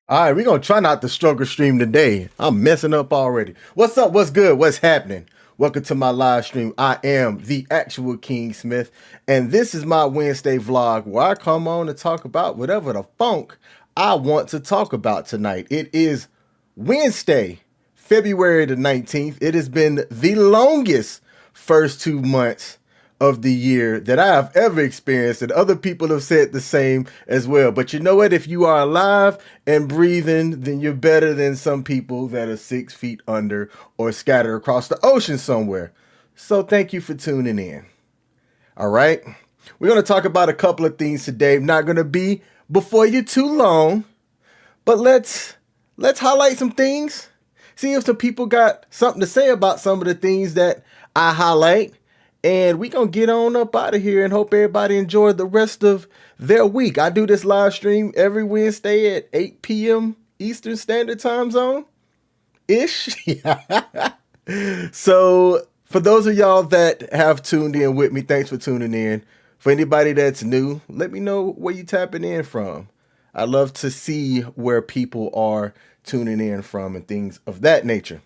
All right, we're going to try not to struggle stream today. I'm messing up already. What's up? What's good? What's happening? Welcome to my live stream. I am the actual King Smith, and this is my Wednesday vlog where I come on to talk about whatever the funk I want to talk about tonight. It is Wednesday, February the 19th. It has been the longest first 2 months of the year that I have ever experienced, and other people have said the same as well. But you know what? If you are alive and breathing, then you're better than some people that are 6 feet under or scattered across the ocean somewhere. So thank you for tuning in. All right. We're going to talk about a couple of things today. I'm not going to be before you too long, but let's highlight some things. See if some people got something to say about some of the things that I highlight. And we going to get on up out of here and hope everybody enjoyed the rest of their week. I do this live stream every Wednesday at 8 p.m. Eastern Standard Time Zone ish. So for those of y'all that have tuned in with me, thanks for tuning in. For anybody that's new, let me know where you tapping in from. I love to see where people are tuning in from and things of that nature.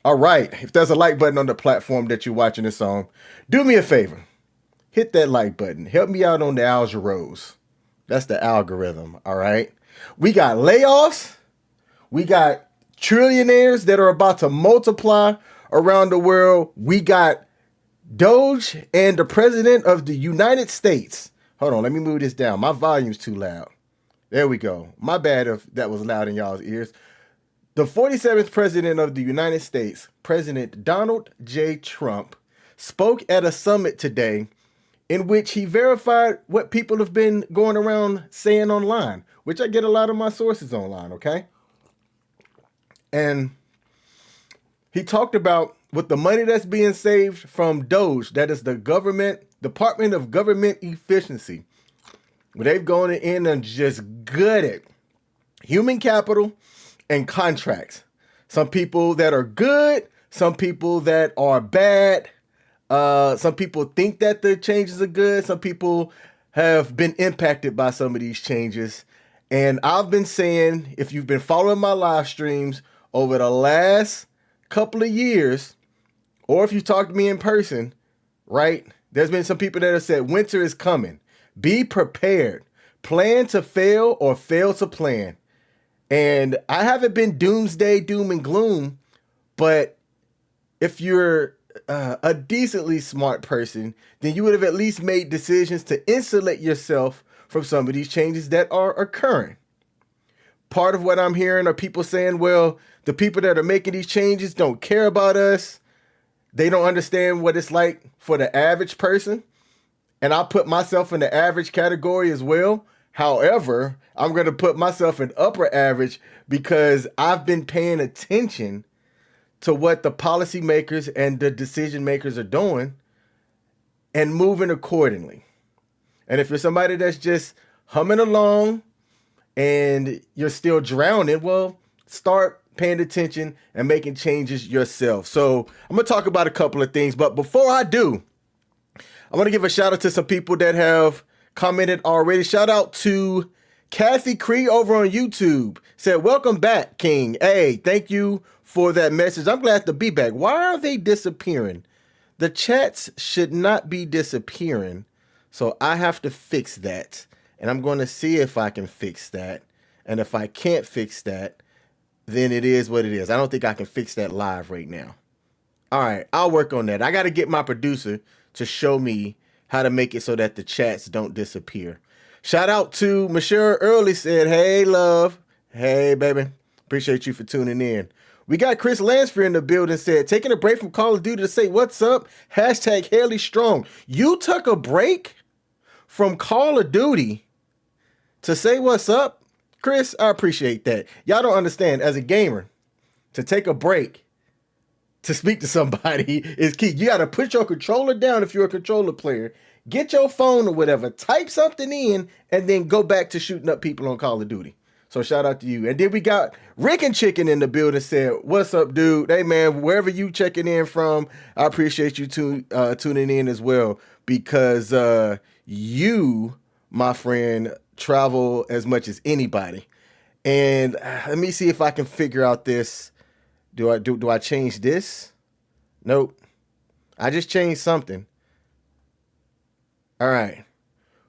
All right, if there's a like button on the platform that you're watching this on, do me a favor. Hit that like button. Help me out on the algorithm. That's the algorithm, all right? We got layoffs. We got trillionaires that are about to multiply around the world. We got DOGE and the President of the United States. Hold on, let me move this down. My volume's too loud. There we go. My bad if that was loud in y'all's ears. The 47th President of the United States, President Donald J. Trump, spoke at a summit today in which he verified what people have been going around saying online, which I get a lot of my sources online, okay? And he talked about with the money that's being saved from DOGE, that is the Department of Government Efficiency, where they've gone in and just gutted human capital and contracts. Some people that are good, some people that are bad. Some people think that the changes are good. Some people have been impacted by some of these changes. And I've been saying, if you've been following my live streams over the last couple of years, or if you talked to me in person, right? There's been some people that have said winter is coming. Be prepared. Plan to fail or fail to plan. And I haven't been doomsday, doom and gloom, but if you're a decently smart person, then you would have at least made decisions to insulate yourself from some of these changes that are occurring. Part of what I'm hearing are people saying, well, the people that are making these changes don't care about us. They don't understand what it's like for the average person. And I'll put myself in the average category as well. However, I'm going to put myself in upper average because I've been paying attention to what the policymakers and the decision makers are doing and moving accordingly. And if you're somebody that's just humming along and you're still drowning, well, start paying attention and making changes yourself. So I'm going to talk about a couple of things. But before I do, I want to give a shout out to some people that have commented already. Shout out to Kathy Cree over on YouTube. Said, welcome back, King. Hey, thank you for that message. I'm glad to be back. Why are they disappearing? The chats should not be disappearing. So I have to fix that. And I'm going to see if I can fix that. And if I can't fix that, then it is what it is. I don't think I can fix that live right now. All right, I'll work on that. I got to get my producer to show me how to make it so that the chats don't disappear. Shout out to Michelle Early said, hey, love. Hey, baby. Appreciate you for tuning in. We got Chris Lansford in the building said, taking a break from Call of Duty to say what's up. Hashtag Haley Strong. You took a break from Call of Duty to say what's up? Chris, I appreciate that. Y'all don't understand, as a gamer, to take a break to speak to somebody is key. You got to put your controller down if you're a controller player. Get your phone or whatever, type something in, and then go back to shooting up people on Call of Duty. So shout out to you. And then we got Rick and Chicken in the building said, what's up, dude? Hey, man, wherever you checking in from, I appreciate you tuning in as well because you, my friend, travel as much as anybody. And let me see if I can figure out this. Do I change this? Nope. I just changed something. All right.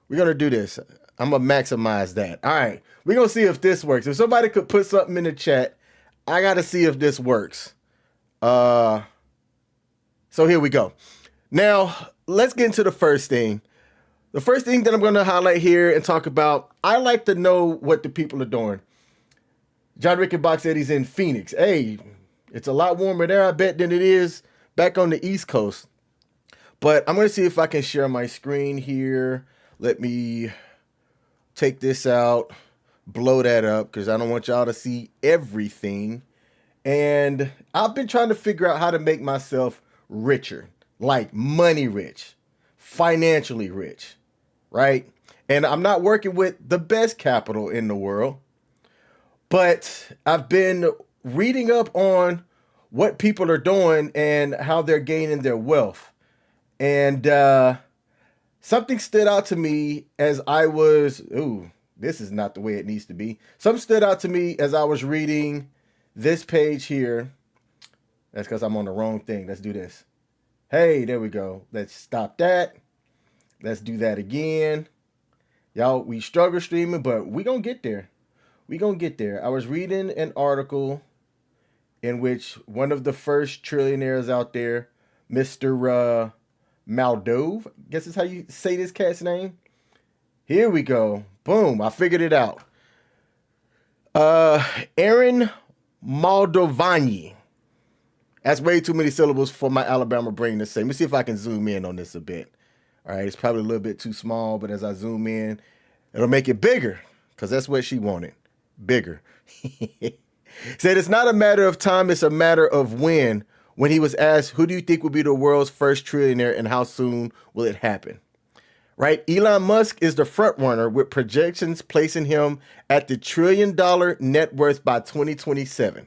We're going to do this. I'm going to maximize that. All right. We're going to see if this works. If somebody could put something in the chat, I got to see if this works. So here we go. Now, let's get into the first thing. The first thing that I'm going to highlight here and talk about, I like to know what the people are doing. John Rickenbach said he's in Phoenix. Hey, it's a lot warmer there, I bet, than it is back on the East Coast. But I'm going to see if I can share my screen here. Let me take this out, blow that up, because I don't want y'all to see everything. And I've been trying to figure out how to make myself richer, like money rich, financially rich, right? And I'm not working with the best capital in the world, but I've been reading up on what people are doing and how they're gaining their wealth. And something stood out to me as I was, this is not the way it needs to be. Something stood out to me as I was reading this page here. That's because I'm on the wrong thing. Let's do this. Hey, there we go. Let's stop that. Let's do that again. Y'all, we struggle streaming, but we gonna get there. We gonna get there. I was reading an article in which one of the first trillionaires out there, Mr. Maldove, I guess is how you say this cat's name. Here we go. Boom, I figured it out. Aaron Maldovani. That's way too many syllables for my Alabama brain to say. Let me see if I can zoom in on this a bit. All right, it's probably a little bit too small, but as I zoom in, it'll make it bigger because that's what she wanted. Bigger. Said it's not a matter of time, it's a matter of when. When he was asked, who do you think will be the world's first trillionaire and how soon will it happen? Right? Elon Musk is the front runner with projections placing him at the $1 trillion net worth by 2027.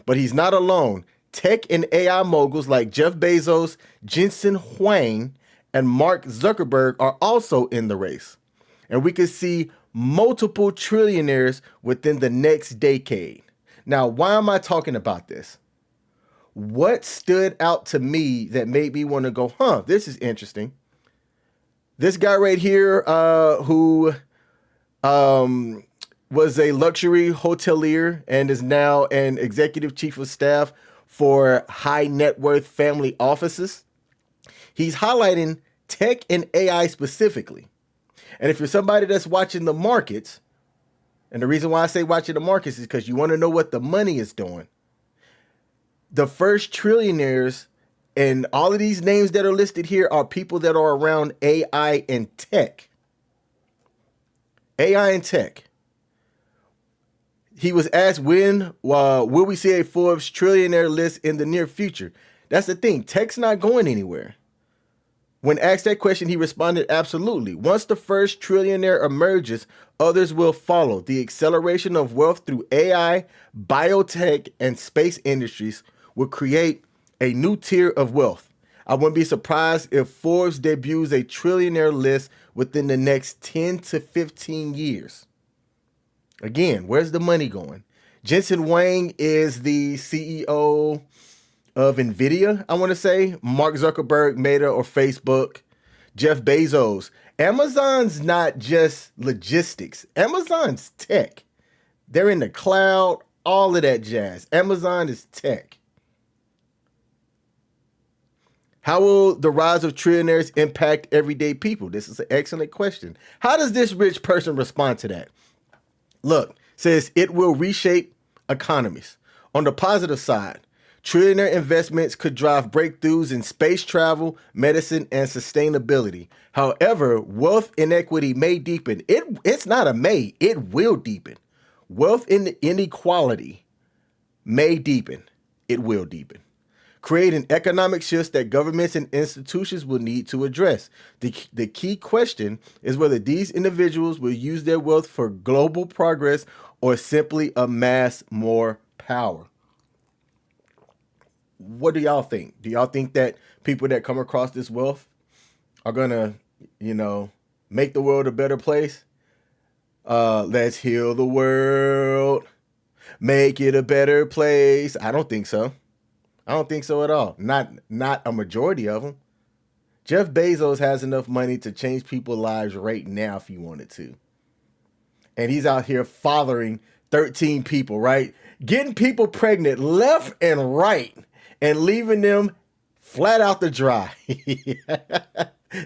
But he's not alone. Tech and AI moguls like Jeff Bezos, Jensen Huang, and Mark Zuckerberg are also in the race. And we could see multiple trillionaires within the next decade. Now, why am I talking about this? What stood out to me that made me want to go, this is interesting. This guy right here, who was a luxury hotelier and is now an executive chief of staff for high net worth family offices. He's highlighting tech and AI specifically. And if you're somebody that's watching the markets, and the reason why I say watching the markets is because you want to know what the money is doing. The first trillionaires and all of these names that are listed here are people that are around AI and tech. AI and tech. He was asked when will we see a Forbes trillionaire list in the near future? That's the thing. Tech's not going anywhere. When asked that question, he responded, absolutely. Once the first trillionaire emerges, others will follow. The acceleration of wealth through AI, biotech, and space industries will create a new tier of wealth. I wouldn't be surprised if Forbes debuts a trillionaire list within the next 10 to 15 years. Again, where's the money going? Jensen Huang is the CEO of NVIDIA, I want to say. Mark Zuckerberg, Meta or Facebook. Jeff Bezos. Amazon's not just logistics. Amazon's tech. They're in the cloud, all of that jazz. Amazon is tech. How will the rise of trillionaires impact everyday people? This is an excellent question. How does this rich person respond to that? Look, says it will reshape economies. On the positive side, trillionaire investments could drive breakthroughs in space travel, medicine, and sustainability. However, wealth inequity may deepen. It's not a may, it will deepen. Wealth inequality may deepen. It will deepen. Creating economic shifts that governments and institutions will need to address. The key question is whether these individuals will use their wealth for global progress or simply amass more power. What do y'all think? Do y'all think that people that come across this wealth are going to, make the world a better place? Let's heal the world, make it a better place. I don't think so. I don't think so at all. Not a majority of them. Jeff Bezos has enough money to change people's lives right now if he wanted to. And he's out here fathering 13 people, right? Getting people pregnant left and right and leaving them flat out to dry.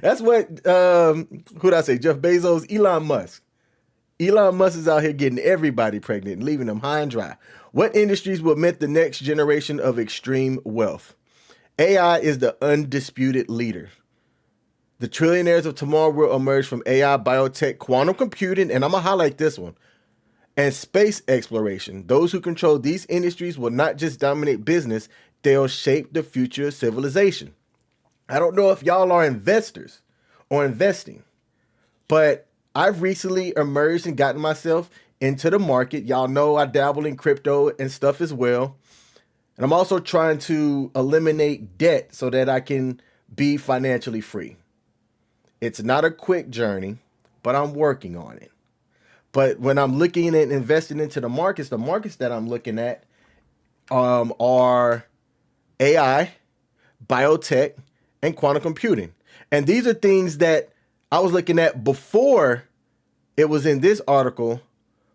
That's what, who'd I say? Jeff Bezos, Elon Musk. Elon Musk is out here getting everybody pregnant and leaving them high and dry. What industries will meant the next generation of extreme wealth? AI is the undisputed leader. The trillionaires of tomorrow will emerge from AI, biotech, quantum computing, and I'm going to highlight this one, and space exploration. Those who control these industries will not just dominate business, they'll shape the future of civilization. I don't know if y'all are investors or investing, but I've recently emerged and gotten myself into the market. Y'all know I dabble in crypto and stuff as well. And I'm also trying to eliminate debt so that I can be financially free. It's not a quick journey, but I'm working on it. But when I'm looking at investing into the markets that I'm looking at are AI, biotech, and quantum computing. And these are things that I was looking at before it was in this article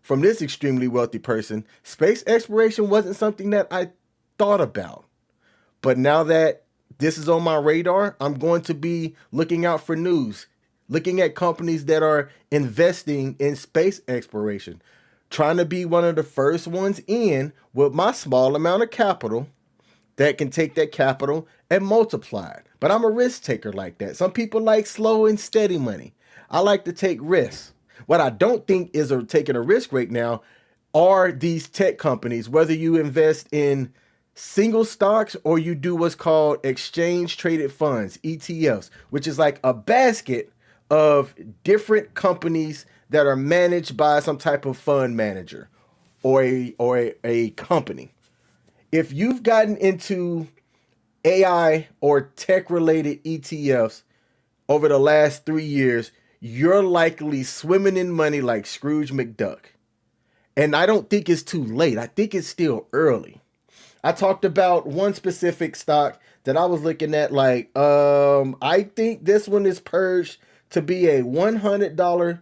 from this extremely wealthy person. Space exploration wasn't something that I thought about. But now that this is on my radar, I'm going to be looking out for news, looking at companies that are investing in space exploration, trying to be one of the first ones in with my small amount of capital that can take that capital and multiply it. But I'm a risk taker like that. Some people like slow and steady money. I like to take risks. What I don't think is taking a risk right now are these tech companies, whether you invest in single stocks or you do what's called exchange traded funds, ETFs, which is like a basket of different companies that are managed by some type of fund manager or a company. If you've gotten into AI or tech related ETFs over the last 3 years, you're likely swimming in money like Scrooge McDuck. And I don't think it's too late. I think it's still early. I talked about one specific stock that I was looking at like, I think this one is purged to be a $100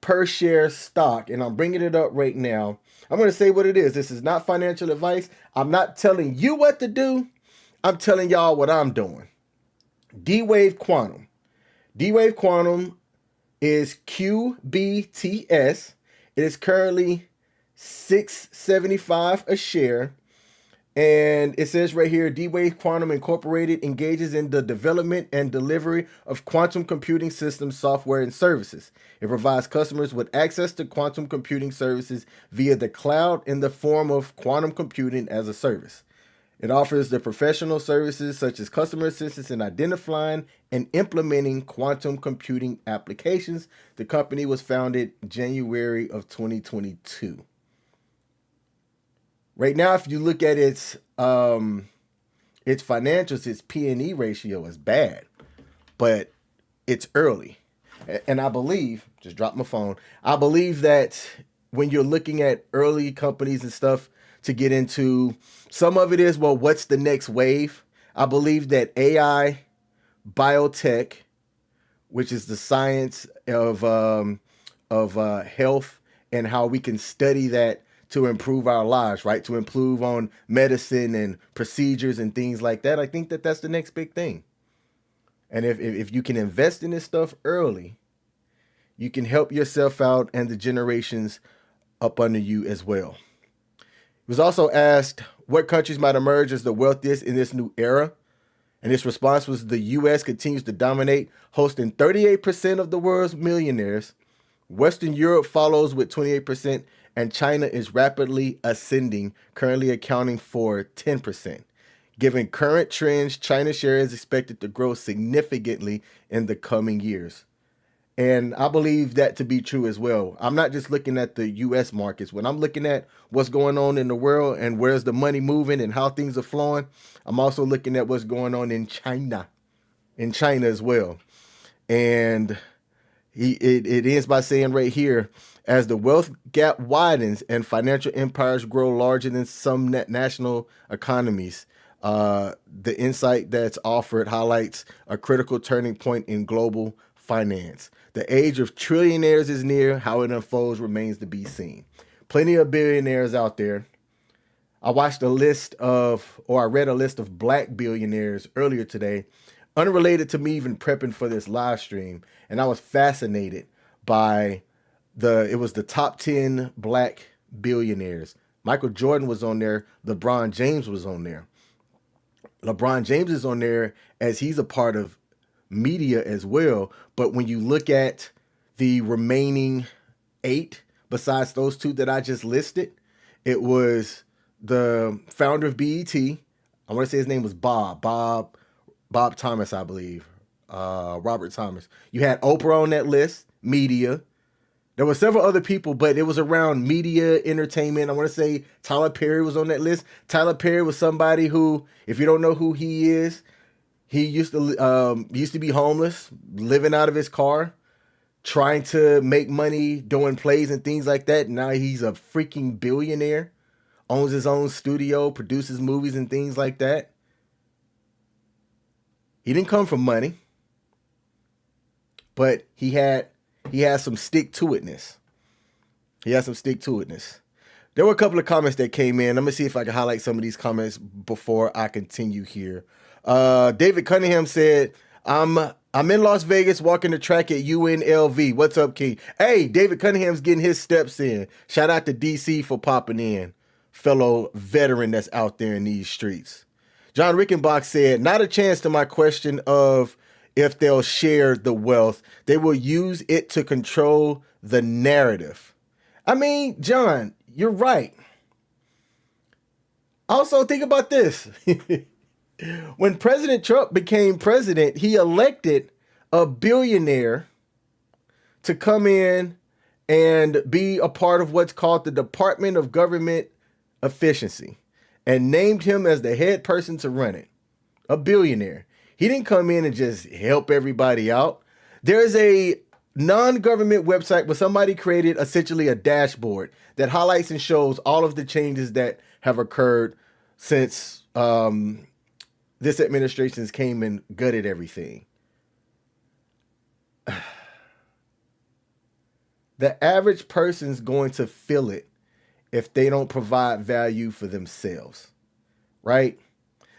per share stock. And I'm bringing it up right now. I'm going to say what it is. This is not financial advice. I'm not telling you what to do. I'm telling y'all what I'm doing. D-Wave Quantum. D-Wave Quantum is QBTS. It is currently $6.75 a share. And it says right here, D-Wave Quantum Incorporated engages in the development and delivery of quantum computing systems, software, and services. It provides customers with access to quantum computing services via the cloud in the form of quantum computing as a service. It offers the professional services such as customer assistance in identifying and implementing quantum computing applications. The company was founded January of 2022. Right now, if you look at its financials, its P&E ratio is bad, but it's early. And I believe, just dropped my phone, I believe that when you're looking at early companies and stuff to get into, some of it is, well, what's the next wave? I believe that AI, biotech, which is the science of health and how we can study that to improve our lives, right? To improve on medicine and procedures and things like that. I think that that's the next big thing. And if you can invest in this stuff early, you can help yourself out and the generations up under you as well. He was also asked what countries might emerge as the wealthiest in this new era. And his response was the U.S. continues to dominate, hosting 38% of the world's millionaires. Western Europe follows with 28%, and China is rapidly ascending, currently accounting for 10%. Given current trends, China's share is expected to grow significantly in the coming years. And I believe that to be true as well. I'm not just looking at the U.S. markets. When I'm looking at what's going on in the world and where's the money moving and how things are flowing, I'm also looking at what's going on in China as well. And It ends by saying right here, as the wealth gap widens and financial empires grow larger than some national economies, the insight that's offered highlights a critical turning point in global finance. The age of trillionaires is near. How it unfolds remains to be seen. Plenty of billionaires out there. I read a list of black billionaires earlier today, unrelated to me even prepping for this live stream. And I was fascinated by it was the top 10 black billionaires. Michael Jordan was on there. LeBron James was on there. LeBron James is on there as he's a part of media as well. But when you look at the remaining 8, besides those 2 that I just listed, it was the founder of BET. I want to say his name was Bob Thomas, I believe. Robert Thomas. You had Oprah on that list, media. There were several other people, but it was around media, entertainment. I want to say Tyler Perry was on that list. Tyler Perry was somebody who, if you don't know who he is, he used to be homeless, living out of his car, trying to make money, doing plays and things like that. Now he's a freaking billionaire, owns his own studio, produces movies and things like that. He didn't come from money, but he has some stick-to-itness. There were a couple of comments that came in. Let me see if I can highlight some of these comments before I continue here. David Cunningham said, I'm in Las Vegas walking the track at UNLV. What's up, King? Hey, David Cunningham's getting his steps in. Shout out to DC for popping in. Fellow veteran that's out there in these streets. John Rickenbach said, not a chance to my question of if they'll share the wealth. They will use it to control the narrative. I mean, John, you're right. Also, think about this. When President Trump became president, he elected a billionaire to come in and be a part of what's called the Department of Government Efficiency and named him as the head person to run it. A billionaire. He didn't come in and just help everybody out. There's a non-government website where somebody created essentially a dashboard that highlights and shows all of the changes that have occurred since this administration came and gutted everything. The average person's going to feel it if they don't provide value for themselves, right?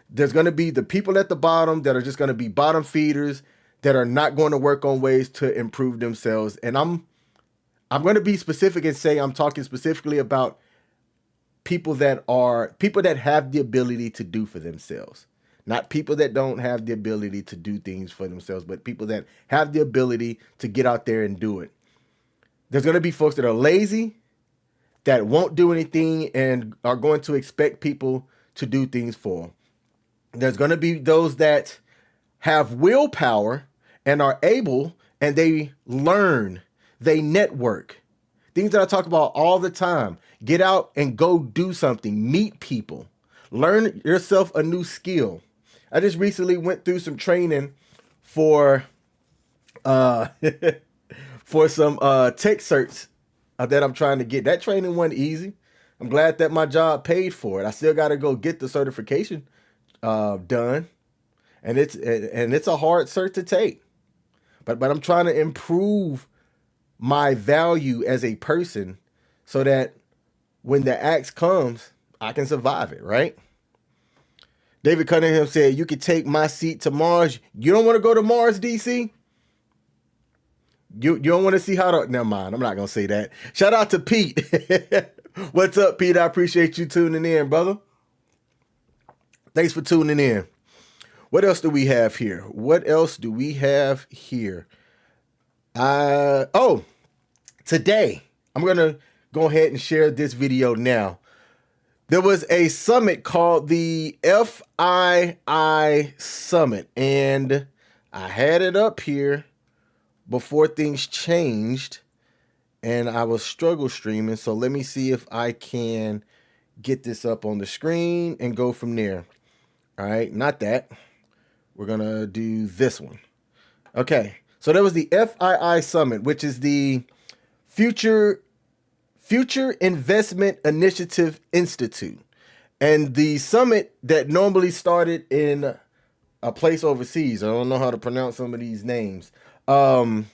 There's going to be the people at the bottom that are just going to be bottom feeders that are not going to work on ways to improve themselves. And I'm going to be specific and say I'm talking specifically about people that have the ability to do for themselves. Not people that don't have the ability to do things for themselves, but people that have the ability to get out there and do it. There's going to be folks that are lazy, that won't do anything and are going to expect people to do things for them. There's going to be those that have willpower and are able, and they learn, they network. Things that I talk about all the time. Get out and go do something. Meet people. Learn yourself a new skill. I just recently went through some training for for some tech certs that I'm trying to get. That training wasn't easy. I'm glad that my job paid for it. I still got to go get the certification done, and it's a hard cert to take. But I'm trying to improve my value as a person so that when the axe comes, I can survive it, right? David Cunningham said, you could take my seat to Mars. You don't want to go to Mars, DC? You don't want to see how to... Never mind, I'm not going to say that. Shout out to Pete. What's up, Pete? I appreciate you tuning in, brother. Thanks for tuning in. What else do we have here? Today, I'm going to go ahead and share this video now. There was a summit called the FII Summit, and I had it up here before things changed, and I was struggle streaming, so let me see if I can get this up on the screen and go from there. All right, not that. We're going to do this one. Okay, So there was the FII Summit, which is the Future Investment Initiative Institute. And the summit that normally started in a place overseas, I don't know how to pronounce some of these names. The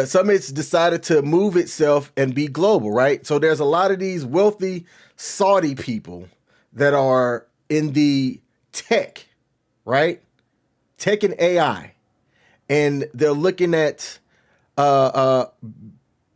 summit's decided to move itself and be global, right? So there's a lot of these wealthy Saudi people that are in the tech, right? Tech and AI. And they're looking at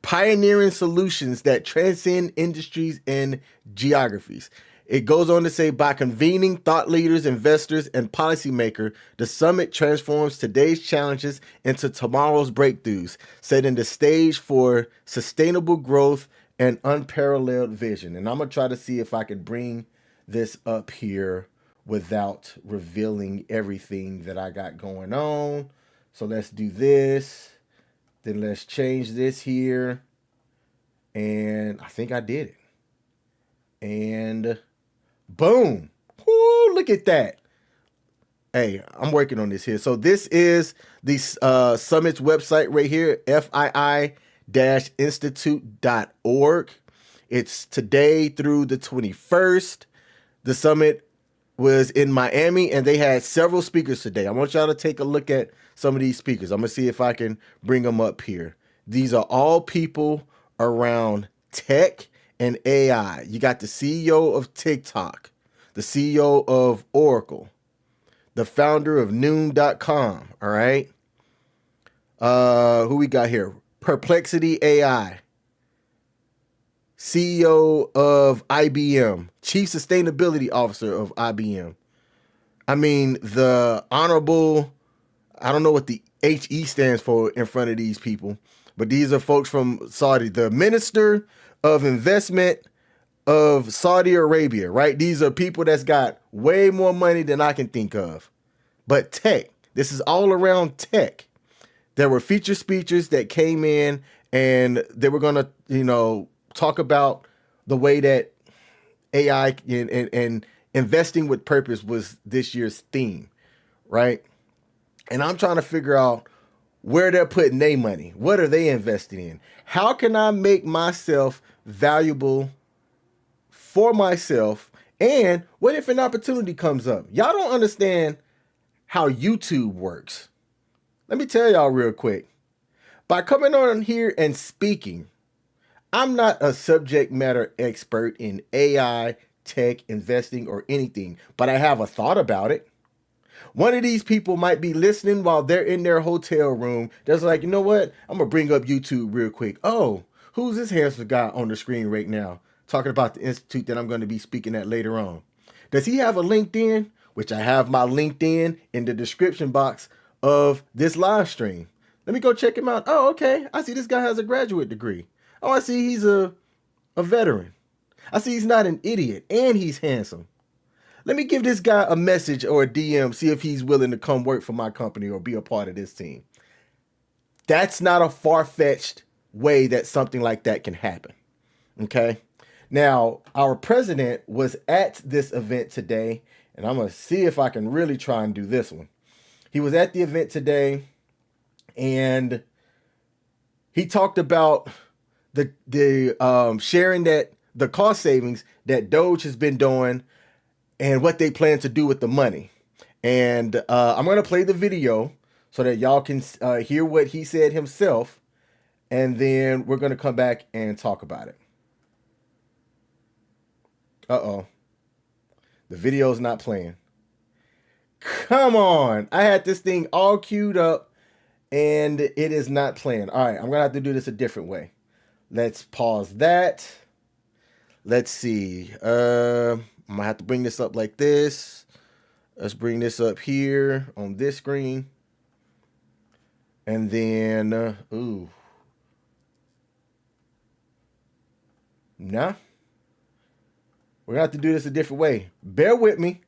pioneering solutions that transcend industries and geographies. It goes on to say, by convening thought leaders, investors, and policymakers, the summit transforms today's challenges into tomorrow's breakthroughs, setting the stage for sustainable growth and unparalleled vision. And I'm going to try to see if I can bring this up here without revealing everything that I got going on. So let's do this. Then let's change this here. And I think I did it. And boom. Woo, look at that. Hey, I'm working on this here. So this is the summit's website right here, FII-institute.org. It's today through the 21st. The summit was in Miami, and they had several speakers today. I want y'all to take a look at some of these speakers. I'm going to see if I can bring them up here. These are all people around tech and AI. You got the CEO of TikTok, the CEO of Oracle, the founder of Noon.com, all right? Who we got here? Perplexity AI, CEO of IBM, Chief Sustainability Officer of IBM. I mean, the honorable, I don't know what the HE stands for in front of these people, but these are folks from Saudi, the Minister of Investment of Saudi Arabia, right? These are people that's got way more money than I can think of. But tech, this is all around tech. There were feature speakers that came in, and they were going to, talk about the way that AI and investing with purpose was this year's theme, right? And I'm trying to figure out where they're putting their money. What are they investing in? How can I make myself valuable for myself? And what if an opportunity comes up? Y'all don't understand how YouTube works. Let me tell y'all real quick. By coming on here and speaking, I'm not a subject matter expert in AI, tech, investing, or anything, but I have a thought about it. One of these people might be listening while they're in their hotel room. That's like, you know what? I'm going to bring up YouTube real quick. Oh, who's this handsome guy on the screen right now talking about the institute that I'm going to be speaking at later on? Does he have a LinkedIn? Which I have my LinkedIn in the description box of this live stream. Let me go check him out. Oh, okay. I see this guy has a graduate degree. Oh, I see he's a veteran. I see he's not an idiot, and he's handsome. Let me give this guy a message or a DM, see if he's willing to come work for my company or be a part of this team. That's not a far-fetched way that something like that can happen. Okay? Now, our president was at this event today, and I'm going to see if I can really try and do this one. He was at the event today, and he talked about the sharing that the cost savings that DOGE has been doing and what they plan to do with the money. And I'm going to play the video so that y'all can hear what he said himself. And then we're going to come back and talk about it. Uh-oh. The video's not playing. Come on. I had this thing all queued up and it is not playing. All right. I'm going to have to do this a different way. Let's pause that. Let's see. I'm going to have to bring this up like this. Let's bring this up here on this screen. And then, ooh. Nah. We're going to have to do this a different way. Bear with me.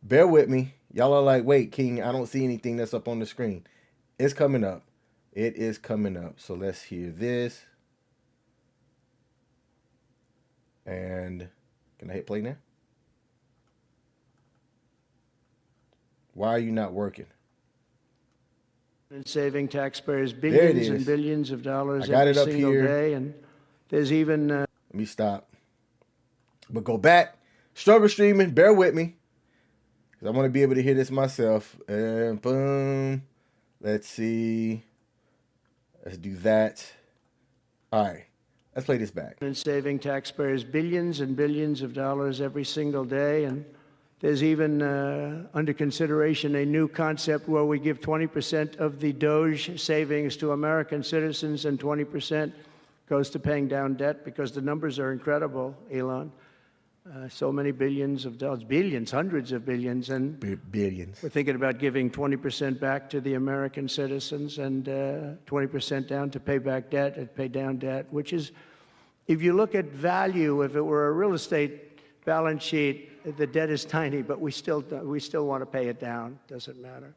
Bear with me. Y'all are like, wait, King, I don't see anything that's up on the screen. It's coming up. It is coming up. So let's hear this. And can I hit play now? Why are you not working? and saving taxpayers There it billions and is. billions of I dollars got every it up single here. day. And there's even Let me stop. But go back. Struggle streaming. Bear with me, because I want to be able to hear this myself. And boom. Let's see. Let's do that. All right. Let's play this back. and saving taxpayers billions and billions of dollars every single day. And there's even under consideration a new concept where we give 20% of the DOGE savings to American citizens and 20% goes to paying down debt, because the numbers are incredible, Elon. So many billions of dollars, billions, hundreds of billions, and Billions. we're thinking about giving 20% back to the American citizens and 20% down to pay back debt and pay down debt, which is, if you look at value, if it were a real estate balance sheet, the debt is tiny, but we still want to pay it down. Doesn't matter.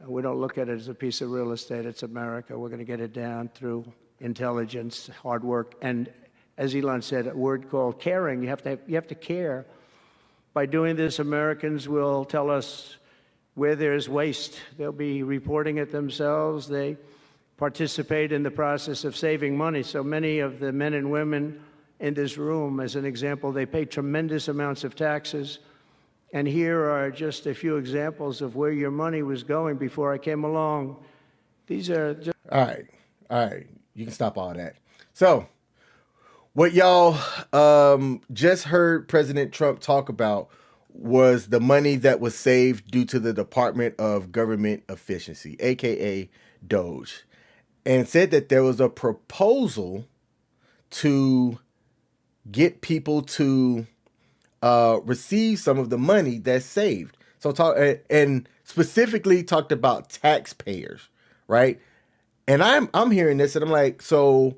We don't look at it as a piece of real estate. It's America. We're going to get it down through intelligence, hard work, and, as Elon said, a word called caring. You have to care. By doing this, Americans will tell us where there's waste. They'll be reporting it themselves. They participate in the process of saving money. So many of the men and women in this room, as an example, they pay tremendous amounts of taxes. And here are just a few examples of where your money was going before I came along. These are just... All right. You can stop all that. So, what y'all just heard President Trump talk about was the money that was saved due to the Department of Government Efficiency, aka DOGE, and said that there was a proposal to get people to receive some of the money that's saved. So and specifically talked about taxpayers, right? And I'm hearing this and I'm like, so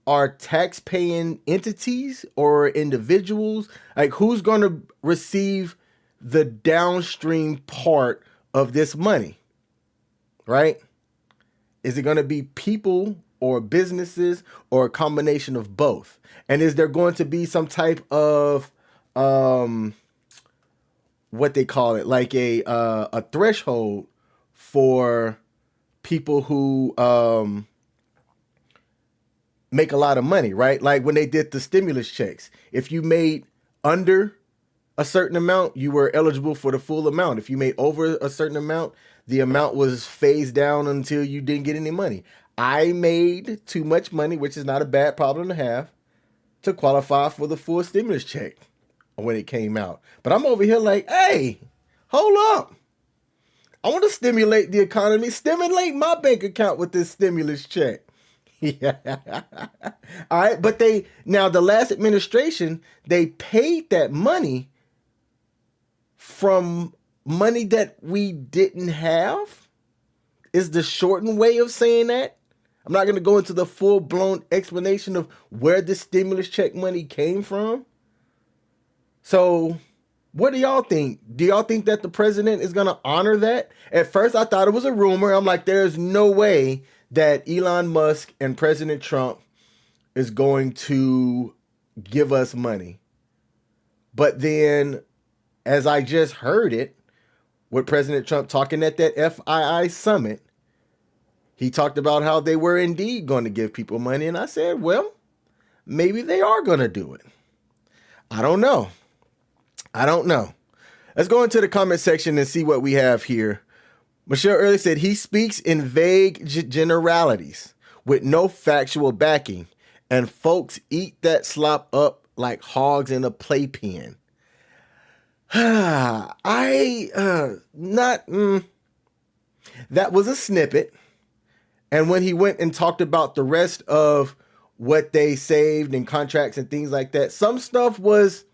are tax-paying entities or individuals, like, who's going to receive the downstream part of this money, right? Is it going to be people or businesses or a combination of both? And is there going to be some type of what they call it, like a threshold for people who make a lot of money, right? Like when they did the stimulus checks, if you made under a certain amount, you were eligible for the full amount. If you made over a certain amount, the amount was phased down until you didn't get any money. I made too much money, which is not a bad problem to have, to qualify for the full stimulus check when it came out. But I'm over here like, hey, hold up. I want to stimulate the economy, stimulate my bank account with this stimulus check. Yeah. All right. But the last administration, they paid that money from money that we didn't have, is the shortened way of saying that. I'm not going to go into the full-blown explanation of where the stimulus check money came from. So what do y'all think? Do y'all think that the president is going to honor that? At first, I thought it was a rumor. I'm like, there's no way that Elon Musk and President Trump is going to give us money. But then, as I just heard it, with President Trump talking at that FII summit, he talked about how they were indeed going to give people money. And I said, well, maybe they are going to do it. I don't know. Let's go into the comment section and see what we have here. Michelle earlier said he speaks in vague generalities with no factual backing, and folks eat that slop up like hogs in a playpen. That was a snippet. And when he went and talked about the rest of what they saved and contracts and things like that, some stuff was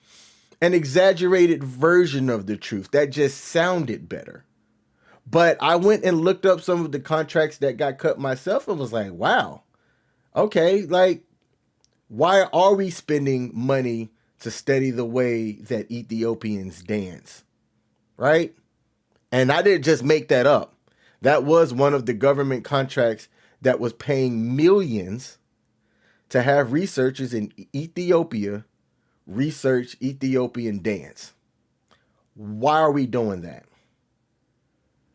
an exaggerated version of the truth that just sounded better. But I went and looked up some of the contracts that got cut myself and was like, wow, okay, like, why are we spending money to study the way that Ethiopians dance, right? And I didn't just make that up. That was one of the government contracts that was paying millions to have researchers in Ethiopia research Ethiopian dance. Why are we doing that?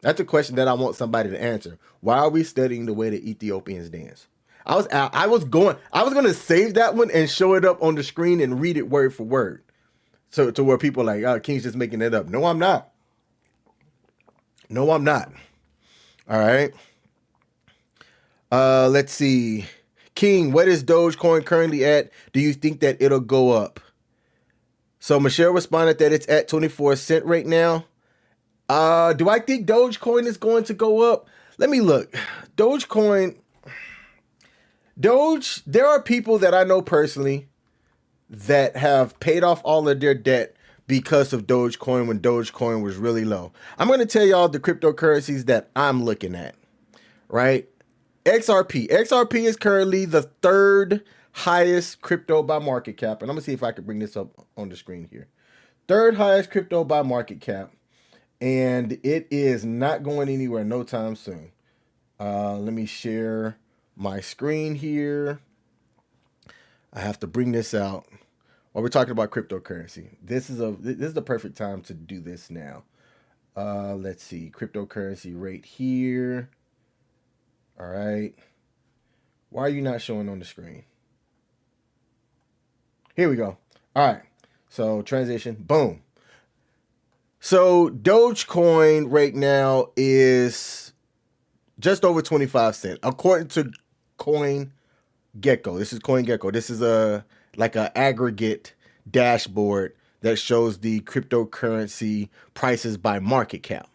That's a question that I want somebody to answer. Why are we studying the way the Ethiopians dance? I was going to save that one and show it up on the screen and read it word for word. So to where people are like, oh, King's just making it up. No, I'm not. No, I'm not. All right. Let's see. King, what is Dogecoin currently at? Do you think that it'll go up? So Michelle responded that it's at 24 cents right now. Do I think Dogecoin is going to go up? Let me look. Doge, there are people that I know personally that have paid off all of their debt because of Dogecoin when Dogecoin was really low. I'm going to tell y'all the cryptocurrencies that I'm looking at, right? XRP. XRP is currently the third highest crypto by market cap. And I'm going to see if I can bring this up on the screen here. Third highest crypto by market cap. And it is not going anywhere no time soon. Let me share my screen here. I have to bring this out. While we're talking about cryptocurrency, this is the perfect time to do this now. Let's see, cryptocurrency right here. All right. Why are you not showing on the screen? Here we go. All right. So transition, boom. So Dogecoin right now is just over 25 cents, according to CoinGecko. This is CoinGecko. This is like an aggregate dashboard that shows the cryptocurrency prices by market cap.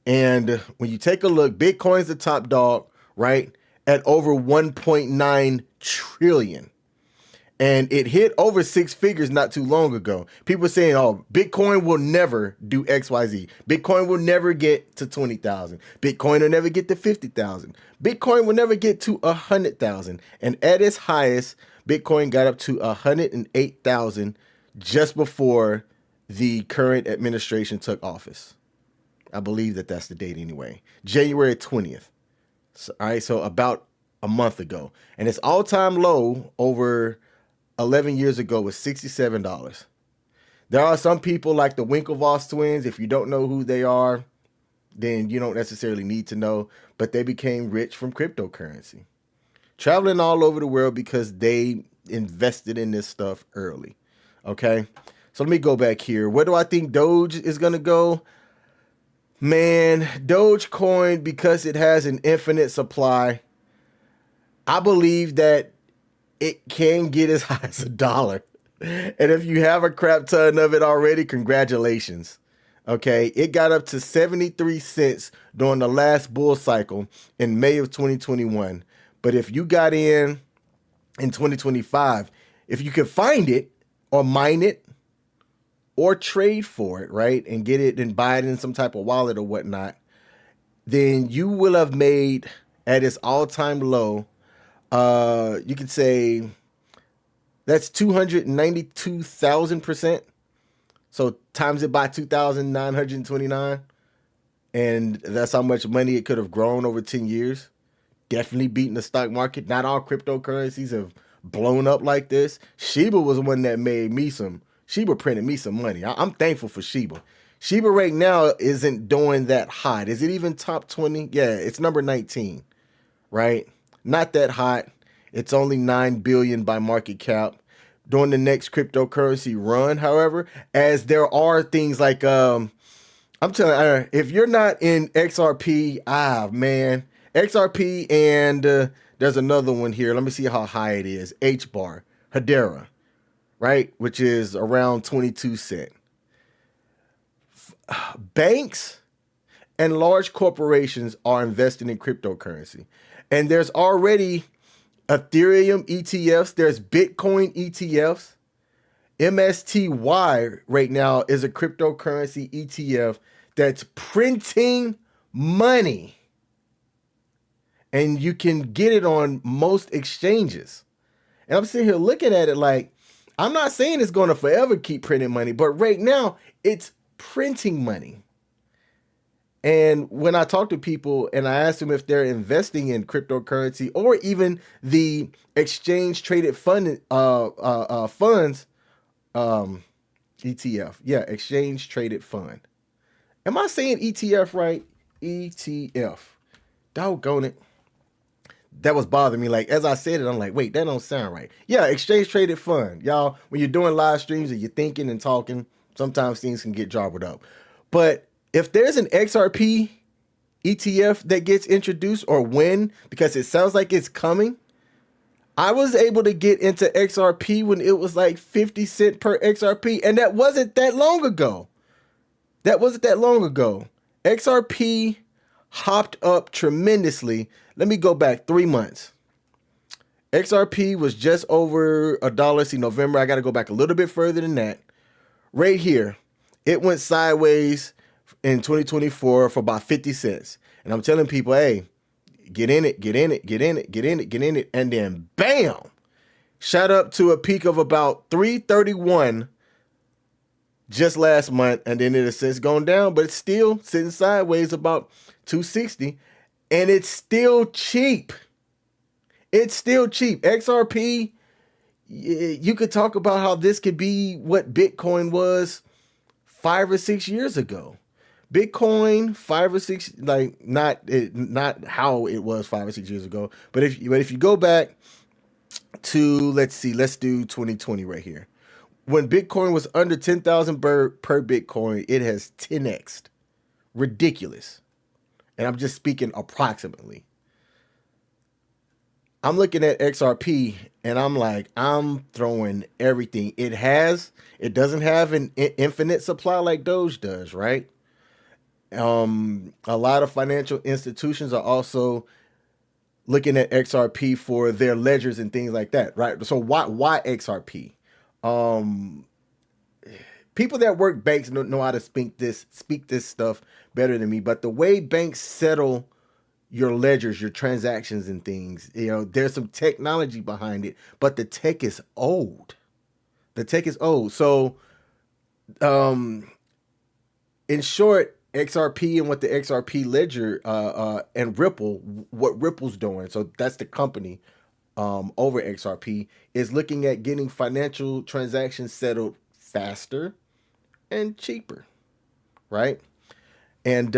And when you take a look, Bitcoin's the top dog, right? At over 1.9 trillion. And it hit over six figures not too long ago. People saying, oh, Bitcoin will never do XYZ. Bitcoin will never get to 20,000. Bitcoin will never get to 50,000. Bitcoin will never get to 100,000. And at its highest, Bitcoin got up to 108,000 just before the current administration took office. I believe that that's the date anyway. January 20th. So, all right, so about a month ago. And its all-time low over 11 years ago was $67. There are some people like the Winklevoss twins. If you don't know who they are, then you don't necessarily need to know. But they became rich from cryptocurrency. Traveling all over the world because they invested in this stuff early. Okay, so let me go back here. Where do I think Doge is going to go? Man, Dogecoin, because it has an infinite supply, I believe that it can get as high as $1. And if you have a crap ton of it already, congratulations. Okay, it got up to 73 cents during the last bull cycle in May of 2021. But if you got in 2025, if you could find it or mine it or trade for it, right, and get it and buy it in some type of wallet or whatnot, then you will have made at its all-time low, you could say that's 292,000%. So times it by 2,929, and that's how much money it could have grown over 10 years. Definitely beating the stock market. Not all cryptocurrencies have blown up like this. Shiba was the one that made me Shiba printed me some money. I'm thankful for Shiba. Shiba right now isn't doing that hot. Is it even top 20? Yeah, it's number 19, right? Not that hot. It's only 9 billion by market cap. During the next cryptocurrency run, however, as there are things like, I'm telling you, if you're not in XRP, man, XRP and there's another one here. Let me see how high it is. HBAR, Hedera, right? Which is around 22 cents. Banks and large corporations are investing in cryptocurrency. And there's already Ethereum ETFs. There's Bitcoin ETFs. MSTY right now is a cryptocurrency ETF that's printing money. And you can get it on most exchanges. And I'm sitting here looking at it like, I'm not saying it's going to forever keep printing money, but right now it's printing money. And when I talk to people and I ask them if they're investing in cryptocurrency or even the exchange traded funds, ETF. Yeah, exchange traded fund. Am I saying ETF right? ETF. Doggone it. That was bothering me. Like, as I said it, I'm like, wait, that don't sound right. Yeah, exchange traded fund. Y'all, when you're doing live streams and you're thinking and talking, sometimes things can get jobbled up. But if there's an XRP ETF that gets introduced, or when, because it sounds like it's coming, I was able to get into XRP when it was like 50 cents per XRP. And that wasn't that long ago. XRP hopped up tremendously. Let me go back 3 months. XRP was just over $1. See, November, I got to go back a little bit further than that. Right here, it went sideways in 2024 for about 50 cents. And I'm telling people, hey, get in it. And then bam, shot up to a peak of about 331 just last month. And then it has since gone down, but it's still sitting sideways about 260. And it's still cheap. XRP, you could talk about how this could be what Bitcoin was 5 or 6 years ago. Bitcoin 5 or 6, like not how it was 5 or 6 years ago, but if you go back to, let's do 2020 right here, when Bitcoin was under 10,000 per Bitcoin, it has 10x'd. Ridiculous. And I'm just speaking approximately. I'm looking at XRP and I'm like, I'm throwing everything. It doesn't have an infinite supply like Doge does, right? A lot of financial institutions are also looking at XRP for their ledgers and things like that, right? So why XRP? People that work banks know how to speak this stuff better than me, but the way banks settle your ledgers, your transactions and things, there's some technology behind it, but the tech is old. So, in short, XRP and what the XRP ledger, and Ripple, what Ripple's doing. So that's the company, over XRP, is looking at getting financial transactions settled faster and cheaper, right? And,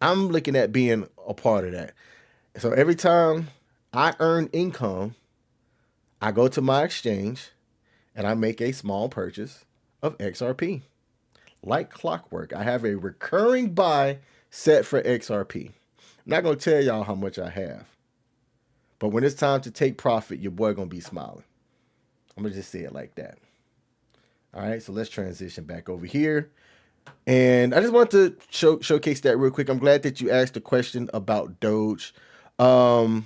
I'm looking at being a part of that. So every time I earn income, I go to my exchange and I make a small purchase of XRP. Like clockwork, I have a recurring buy set for XRP. I'm not going to tell y'all how much I have, but when it's time to take profit, your boy going to be smiling. I'm going to just say it like that. All right, so let's transition back over here. And I just want to showcase that real quick. I'm glad that you asked a question about Doge. Let's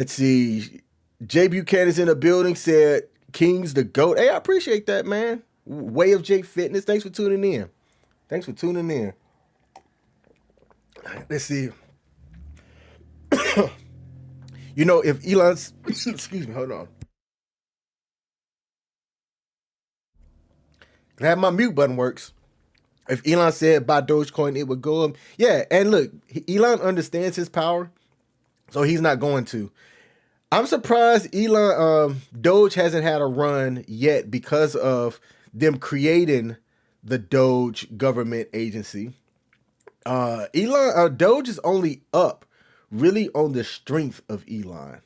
see. Jay Buchanan's in the building, said King's the GOAT. Hey, I appreciate that, man. Way of J Fitness. Thanks for tuning in. Let's see. If Elon's excuse me, hold on. Glad my mute button works. If Elon said buy Dogecoin, it would go up. Yeah, and look, Elon understands his power, so he's not going to. I'm surprised Doge hasn't had a run yet because of them creating the Doge government agency. Doge is only up really on the strength of Elon.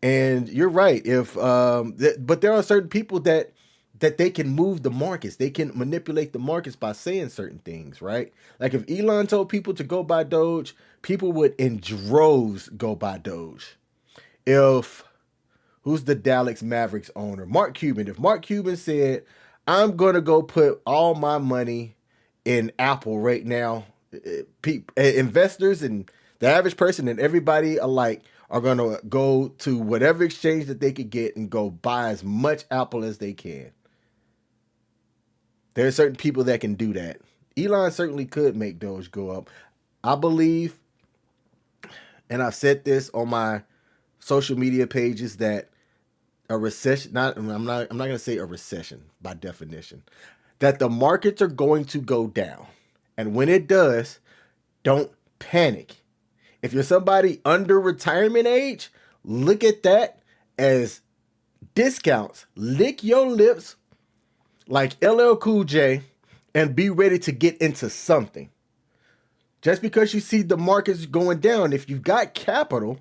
And you're right. But there are certain people that they can move the markets. They can manipulate the markets by saying certain things, right? Like if Elon told people to go buy Doge, people would in droves go buy Doge. Who's the Dallas Mavericks owner? Mark Cuban. If Mark Cuban said, I'm going to go put all my money in Apple right now, investors and the average person and everybody alike are going to go to whatever exchange that they could get and go buy as much Apple as they can. There are certain people that can do that. Elon certainly could make Doge go up. I believe, and I've said this on my social media pages, that a recession, I'm not going to say a recession by definition, that the markets are going to go down. And when it does, don't panic. If you're somebody under retirement age, look at that as discounts. Lick your lips like LL Cool J and be ready to get into something. Just because you see the markets going down, if you've got capital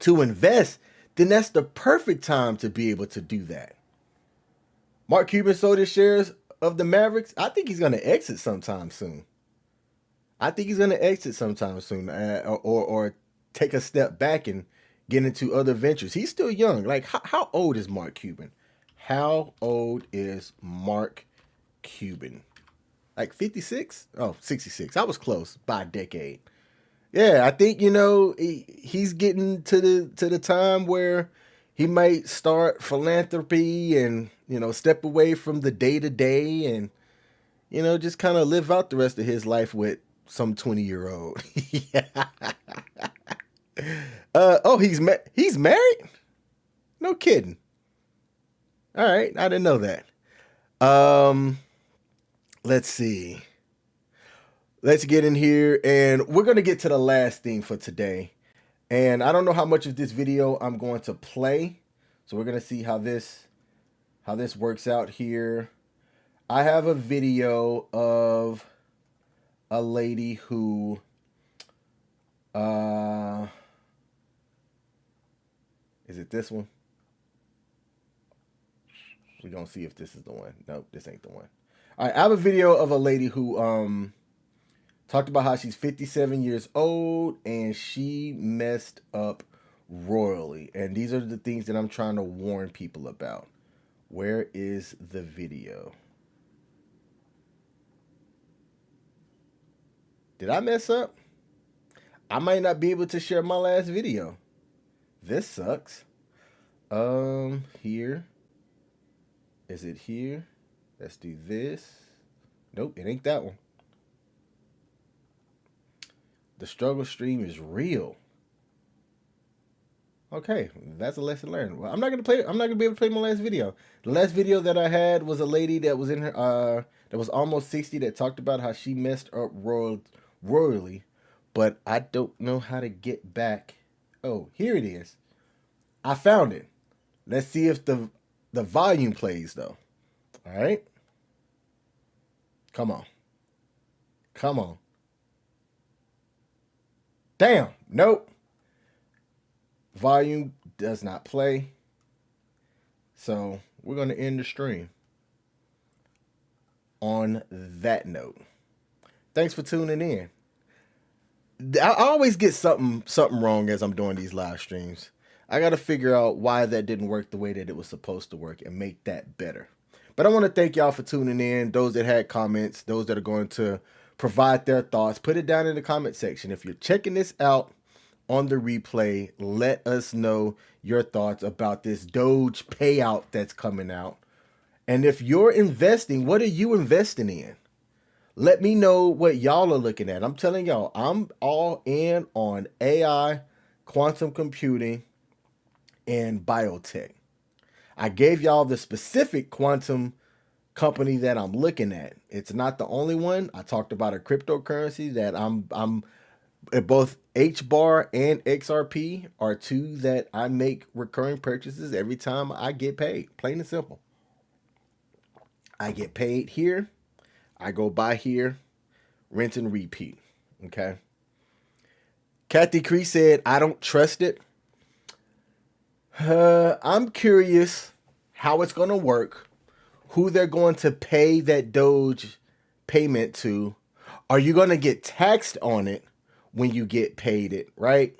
to invest, then that's the perfect time to be able to do that. Mark Cuban sold his shares of the Mavericks. I think he's going to exit sometime soon. Or take a step back and get into other ventures. He's still young. Like, how old is Mark Cuban? How old is Mark Cuban? Like 56? Oh, 66. I was close by a decade. Yeah, I think, he's getting to the time where he might start philanthropy and, step away from the day-to-day and, just kind of live out the rest of his life with some 20-year-old. Yeah. He's married? No kidding. All right, I didn't know that. Let's see. Let's get in here, and we're going to get to the last thing for today. And I don't know how much of this video I'm going to play, so we're going to see how this works out here. I have a video of a lady who is it this one? We're going to see if this is the one. Nope, this ain't the one. All right, I have a video of a lady who talked about how she's 57 years old and she messed up royally. And these are the things that I'm trying to warn people about. Where is the video? Did I mess up? I might not be able to share my last video. This sucks. Here. Is it here? Let's do this. Nope, it ain't that one. The struggle stream is real. Okay, that's a lesson learned. Well, I'm not gonna be able to play my last video. The last video that I had was a lady that was in her that was almost 60 that talked about how she messed up royally, but I don't know how to get back. Oh, here it is. I found it. Let's see if the volume plays though. All right. Come on. Come on. Damn. Nope. Volume does not play. So we're going to end the stream on that note. Thanks for tuning in. I always get something wrong as I'm doing these live streams. I got to figure out why that didn't work the way that it was supposed to work and make that better. But I want to thank y'all for tuning in. Those that had comments, those that are going to provide their thoughts, put it down in the comment section. If you're checking this out on the replay, let us know your thoughts about this DOGE payout that's coming out. And if you're investing, what are you investing in? Let me know what y'all are looking at. I'm telling y'all, I'm all in on AI, quantum computing, and biotech. I gave y'all the specific quantum company that I'm looking at. It's not the only one. I talked about a cryptocurrency that I'm both HBAR and XRP are two that I make recurring purchases every time I get paid. Plain and simple. I get paid here. I go buy here, rinse and repeat. Okay. Kathy Cree said, I don't trust it. I'm curious how it's going to work, who they're going to pay that DOGE payment to. Are you going to get taxed on it when you get paid it, right?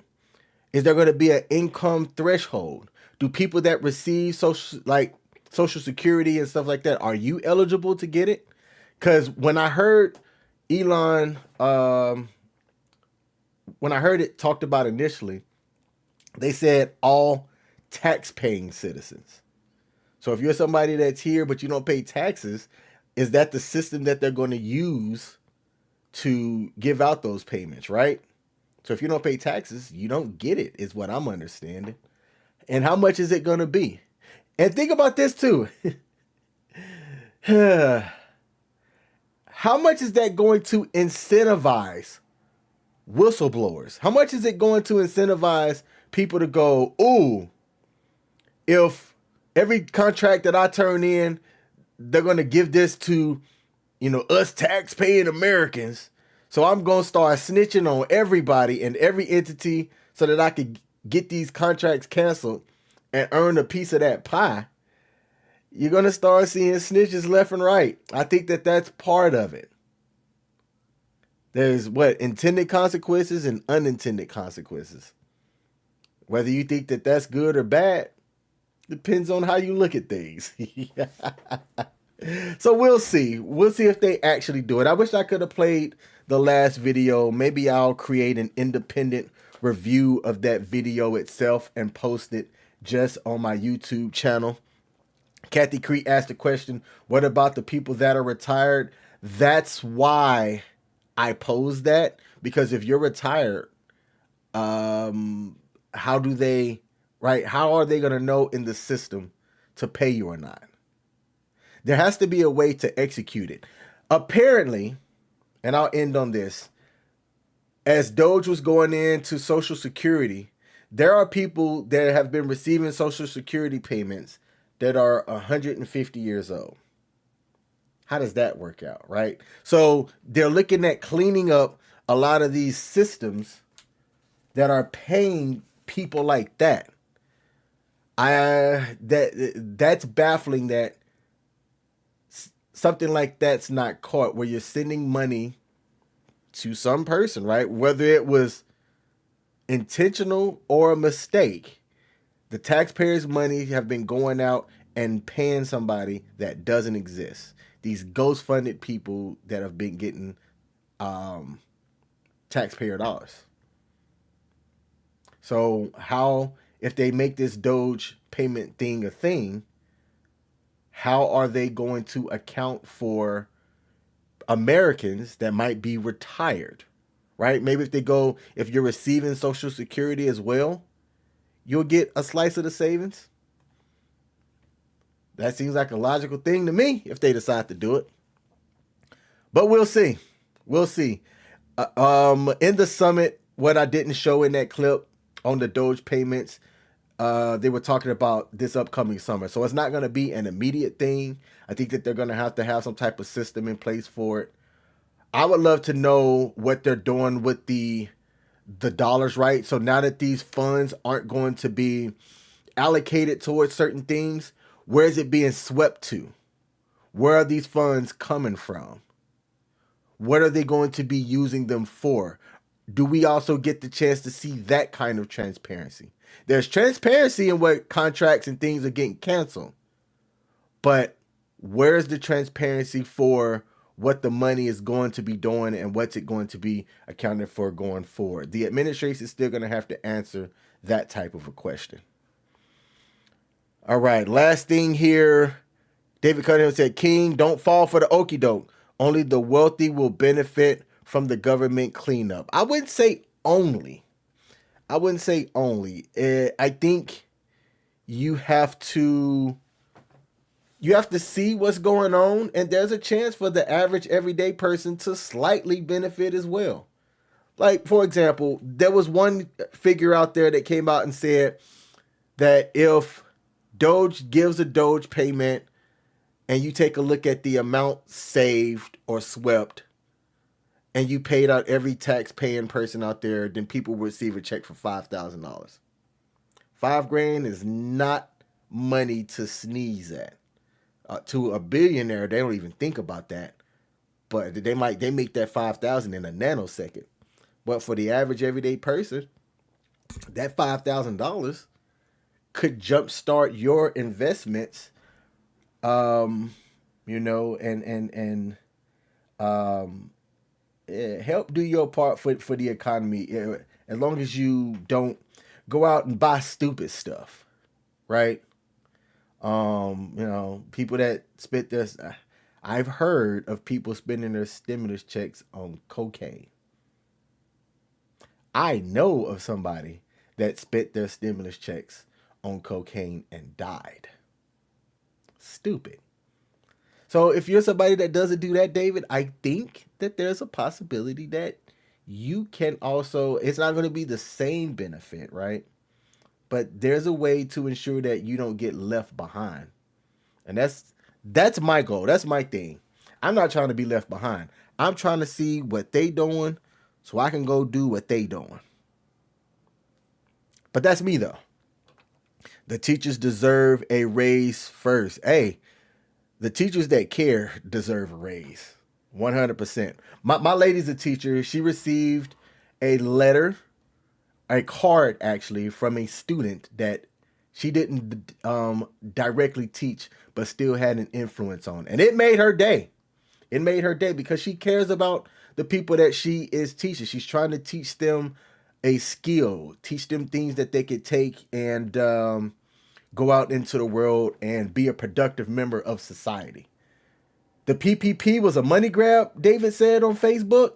Is there going to be an income threshold? Do people that receive Social Security and stuff like that, are you eligible to get it? Because when I heard Elon, when I heard it talked about initially, they said all tax-paying citizens. So if you're somebody that's here but you don't pay taxes, is that the system that they're going to use to give out those payments, right? So if you don't pay taxes, you don't get it, is what I'm understanding. And how much is it going to be? And think about this too. How much is that going to incentivize whistleblowers? How much is it going to incentivize people to go, ooh, if every contract that I turn in, they're going to give this to us tax-paying Americans. So I'm going to start snitching on everybody and every entity so that I could get these contracts canceled and earn a piece of that pie. You're going to start seeing snitches left and right. I think that that's part of it. There's intended consequences and unintended consequences. Whether you think that that's good or bad depends on how you look at things. So we'll see. We'll see if they actually do it. I wish I could have played the last video. Maybe I'll create an independent review of that video itself and post it just on my YouTube channel. Kathy Crete asked the question, what about the people that are retired? That's why I posed that, because if you're retired, how are they going to know in the system to pay you or not? There has to be a way to execute it. Apparently, and I'll end on this, as DOGE was going into Social Security, there are people that have been receiving Social Security payments that are 150 years old. How does that work out, right? So they're looking at cleaning up a lot of these systems that are paying people like that. That's baffling that something like that's not caught, where you're sending money to some person, right? Whether it was intentional or a mistake, the taxpayers' money have been going out and paying somebody that doesn't exist. These ghost-funded people that have been getting taxpayer dollars. So how, if they make this DOGE payment thing a thing, how are they going to account for Americans that might be retired, right? Maybe if you're receiving Social Security as well, you'll get a slice of the savings. That seems like a logical thing to me if they decide to do it. But we'll see. We'll see. In the summit, what I didn't show in that clip on the DOGE payments, they were talking about this upcoming summer. So it's not going to be an immediate thing. I think that they're going to have some type of system in place for it. I would love to know what they're doing with the dollars, right? So now that these funds aren't going to be allocated towards certain things, where is it being swept to? Where are these funds coming from? What are they going to be using them for? Do we also get the chance to see that kind of transparency? There's transparency in what contracts and things are getting canceled. But where's the transparency for what the money is going to be doing and what's it going to be accounted for going forward? The administration is still going to have to answer that type of a question. All right, last thing here. David Cunningham said, King, don't fall for the okie doke. Only the wealthy will benefit from the government cleanup. I wouldn't say only. I think you have to see what's going on, and there's a chance for the average everyday person to slightly benefit as well. Like, for example, there was one figure out there that came out and said that if DOGE gives a DOGE payment and you take a look at the amount saved or swept, and you paid out every tax-paying person out there, then people will receive a check for $5,000. $5,000 is not money to sneeze at. To a billionaire, they don't even think about that. But they make that $5,000 in a nanosecond. But for the average everyday person, that $5,000 could jumpstart your investments, and help do your part for the economy, as long as you don't go out and buy stupid stuff, right? People that spent this, I've heard of people spending their stimulus checks on cocaine. I know of somebody that spent their stimulus checks on cocaine and died. Stupid. So if you're somebody that doesn't do that, David, I think that there's a possibility that you can also, it's not going to be the same benefit, right? But there's a way to ensure that you don't get left behind. And that's my goal. That's my thing. I'm not trying to be left behind. I'm trying to see what they doing so I can go do what they doing. But that's me though. The teachers deserve a raise first. Hey, the teachers that care deserve a raise. 100%. My lady's a teacher. She received a letter, a card actually, from a student that she didn't directly teach, but still had an influence on. And it made her day. It made her day because she cares about the people that she is teaching. She's trying to teach them a skill, teach them things that they could take and go out into the world and be a productive member of society. The PPP was a money grab, David said on Facebook.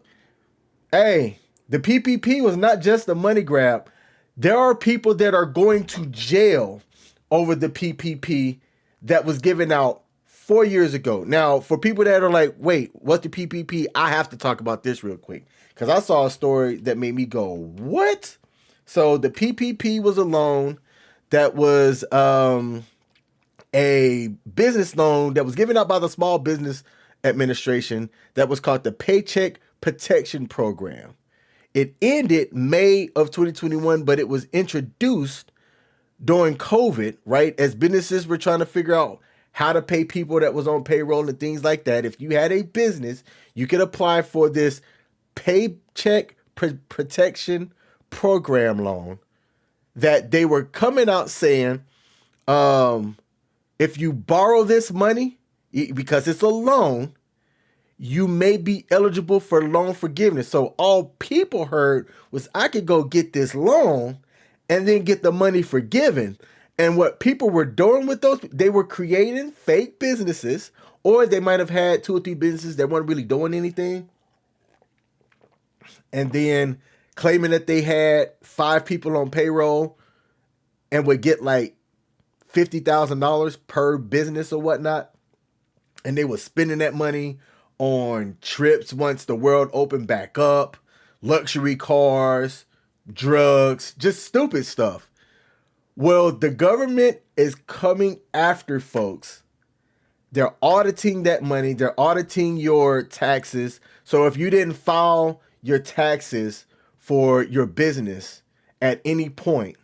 Hey, the PPP was not just a money grab. There are people that are going to jail over the PPP that was given out 4 years ago. Now, for people that are like, wait, what's the PPP? I have to talk about this real quick because I saw a story that made me go, what? So the PPP was a loan that was a business loan that was given out by the Small Business Administration that was called the Paycheck Protection Program. It ended May of 2021, but it was introduced during COVID, right? As businesses were trying to figure out how to pay people that was on payroll and things like that. If you had a business, you could apply for this Paycheck Protection Program loan that they were coming out saying, if you borrow this money, because it's a loan, you may be eligible for loan forgiveness. So all people heard was I could go get this loan and then get the money forgiven. And what people were doing with those, they were creating fake businesses, or they might have had 2 or 3 businesses that weren't really doing anything. And then claiming that they had 5 people on payroll and would get like $50,000 per business or whatnot. And they were spending that money on trips once the world opened back up, luxury cars, drugs, just stupid stuff. Well, the government is coming after folks. They're auditing that money. They're auditing your taxes. So if you didn't file your taxes for your business at any point,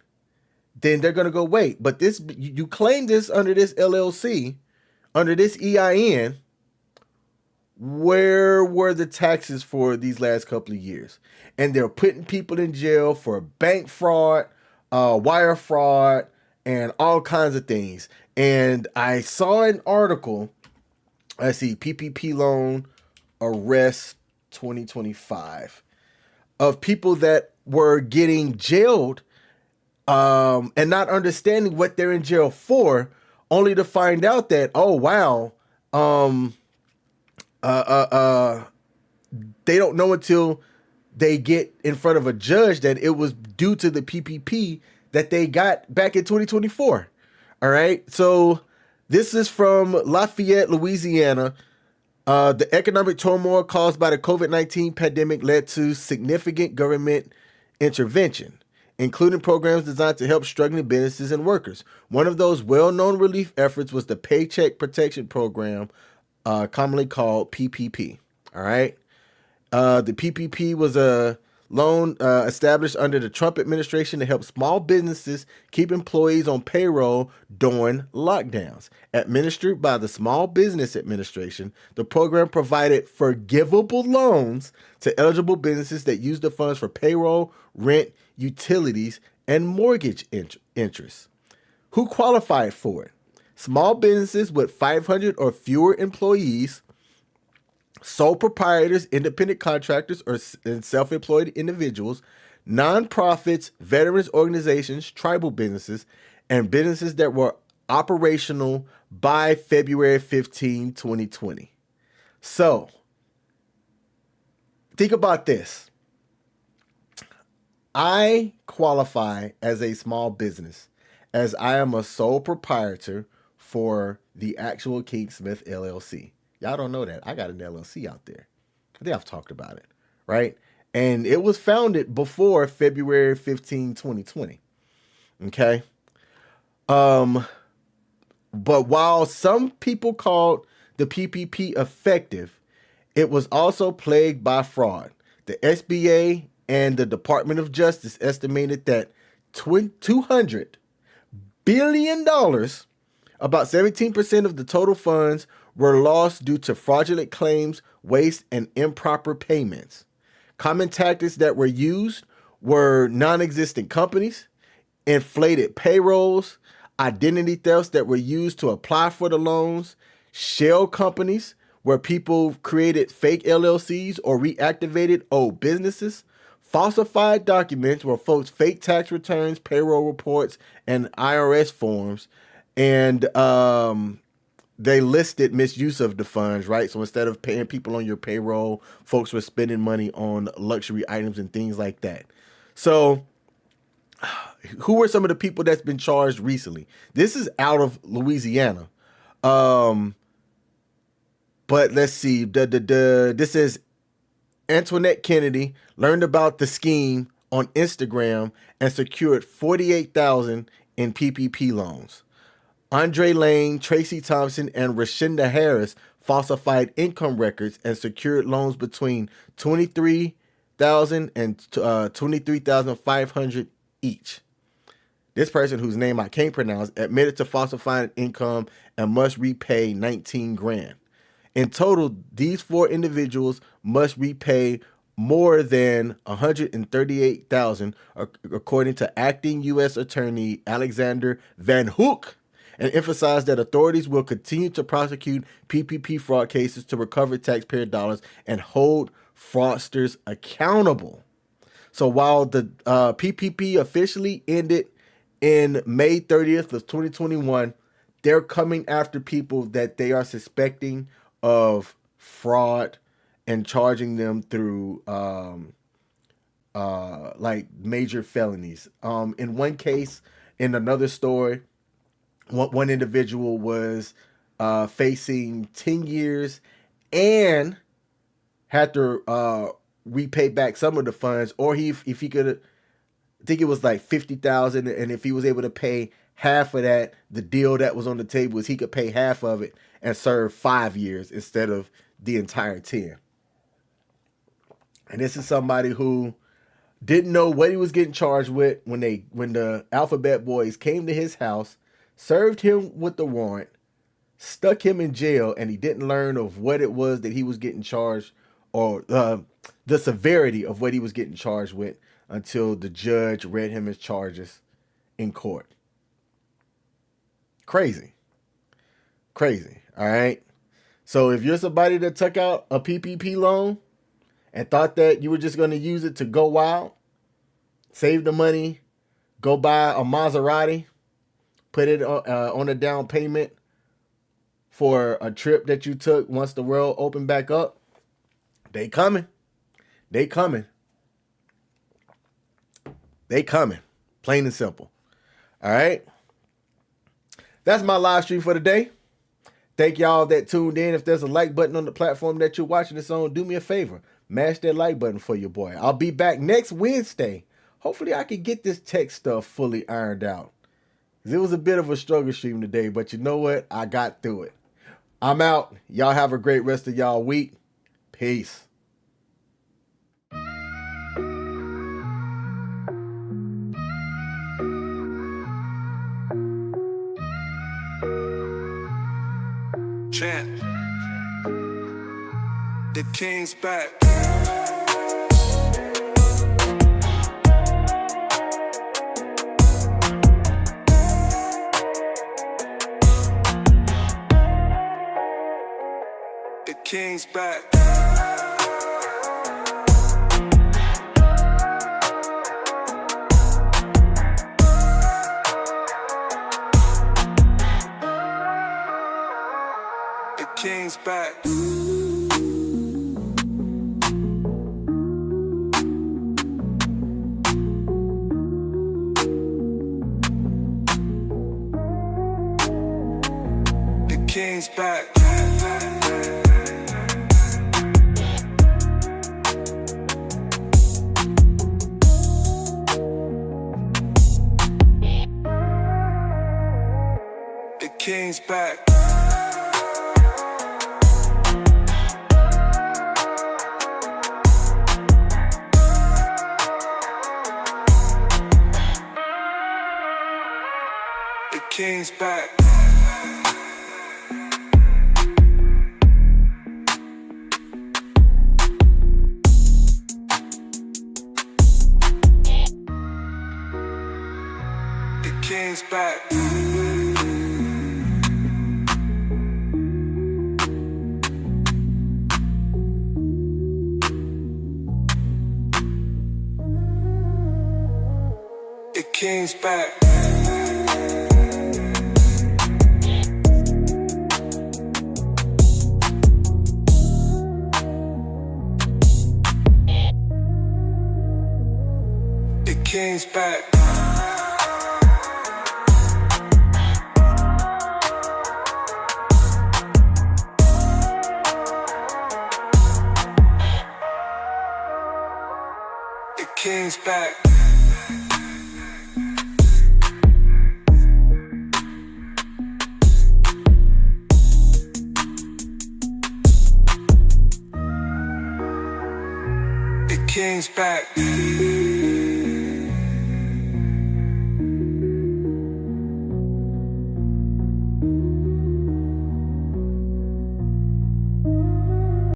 then they're going to go, wait, but this, you claim this under this LLC, under this EIN, where were the taxes for these last couple of years? And they're putting people in jail for bank fraud, wire fraud, and all kinds of things. And I saw an article, I see PPP loan arrest 2025, of people that were getting jailed and not understanding what they're in jail for, only to find out that, oh, wow, they don't know until they get in front of a judge that it was due to the PPP that they got back in 2024. All right. So this is from Lafayette, Louisiana. The economic turmoil caused by the COVID-19 pandemic led to significant government intervention, including programs designed to help struggling businesses and workers. One of those well-known relief efforts was the Paycheck Protection Program, commonly called PPP. All right. The PPP was a loan established under the Trump administration to help small businesses keep employees on payroll during lockdowns. Administered by the Small Business Administration, the program provided forgivable loans to eligible businesses that used the funds for payroll, rent, utilities, and mortgage interest. Who qualified for it? Small businesses with 500 or fewer employees, sole proprietors, independent contractors, or self-employed individuals, nonprofits, veterans organizations, tribal businesses, and businesses that were operational by February 15, 2020. So, think about this. I qualify as a small business as I am a sole proprietor for TheActualKingSmith LLC. Y'all don't know that. I got an LLC out there. I think I've talked about it, right? And it was founded before February 15, 2020. Okay? But while some people called the PPP effective, it was also plagued by fraud. The SBA and the Department of Justice estimated that $200 billion, about 17% of the total funds, were lost due to fraudulent claims, waste, and improper payments. Common tactics that were used were non-existent companies, inflated payrolls, identity thefts that were used to apply for the loans, shell companies where people created fake LLCs or reactivated old businesses, falsified documents where folks fake tax returns, payroll reports, and IRS forms, and they listed misuse of the funds, right? So instead of paying people on your payroll, folks were spending money on luxury items and things like that. So who are some of the people that's been charged recently? This is out of Louisiana. But let's see. This is Antoinette Kennedy learned about the scheme on Instagram and secured $48,000 in PPP loans. Andre Lane, Tracy Thompson, and Rashinda Harris falsified income records and secured loans between $23,000 and $23,500 each. This person, whose name I can't pronounce, admitted to falsifying income and must repay $19,000. In total, these 4 individuals must repay more than $138,000, according to Acting U.S. Attorney Alexander Van Hook, and emphasized that authorities will continue to prosecute PPP fraud cases to recover taxpayer dollars and hold fraudsters accountable. So while the PPP officially ended in May 30th of 2021, they're coming after people that they are suspecting of fraud and charging them through like major felonies. In one case, in another story, one individual was facing 10 years and had to repay back some of the funds, or if he could, I think it was like $50,000, and if he was able to pay half of that, the deal that was on the table is he could pay half of it and serve 5 years instead of the entire 10. And this is somebody who didn't know what he was getting charged with when the Alphabet Boys came to his house, served him with the warrant, stuck him in jail, and he didn't learn of what it was that he was getting charged, or the severity of what he was getting charged with, until the judge read him his charges in court. Crazy. All right. So if you're somebody that took out a PPP loan and thought that you were just going to use it to go wild, save the money, go buy a Maserati, put it on a down payment for a trip that you took once the world opened back up, they coming. Plain and simple. All right. That's my live stream for today. Thank y'all that tuned in. If there's a like button on the platform that you're watching this on, do me a favor. Mash that like button for your boy. I'll be back next Wednesday. Hopefully I can get this tech stuff fully ironed out. It was a bit of a struggle stream today, but you know what? I got through it. I'm out. Y'all have a great rest of y'all week. Peace. Chant. The king's back. The king's back. The king's back. The king's back. The king's back. The king's back. The king's back. The king's back. The king's back. The king's back. The king's back.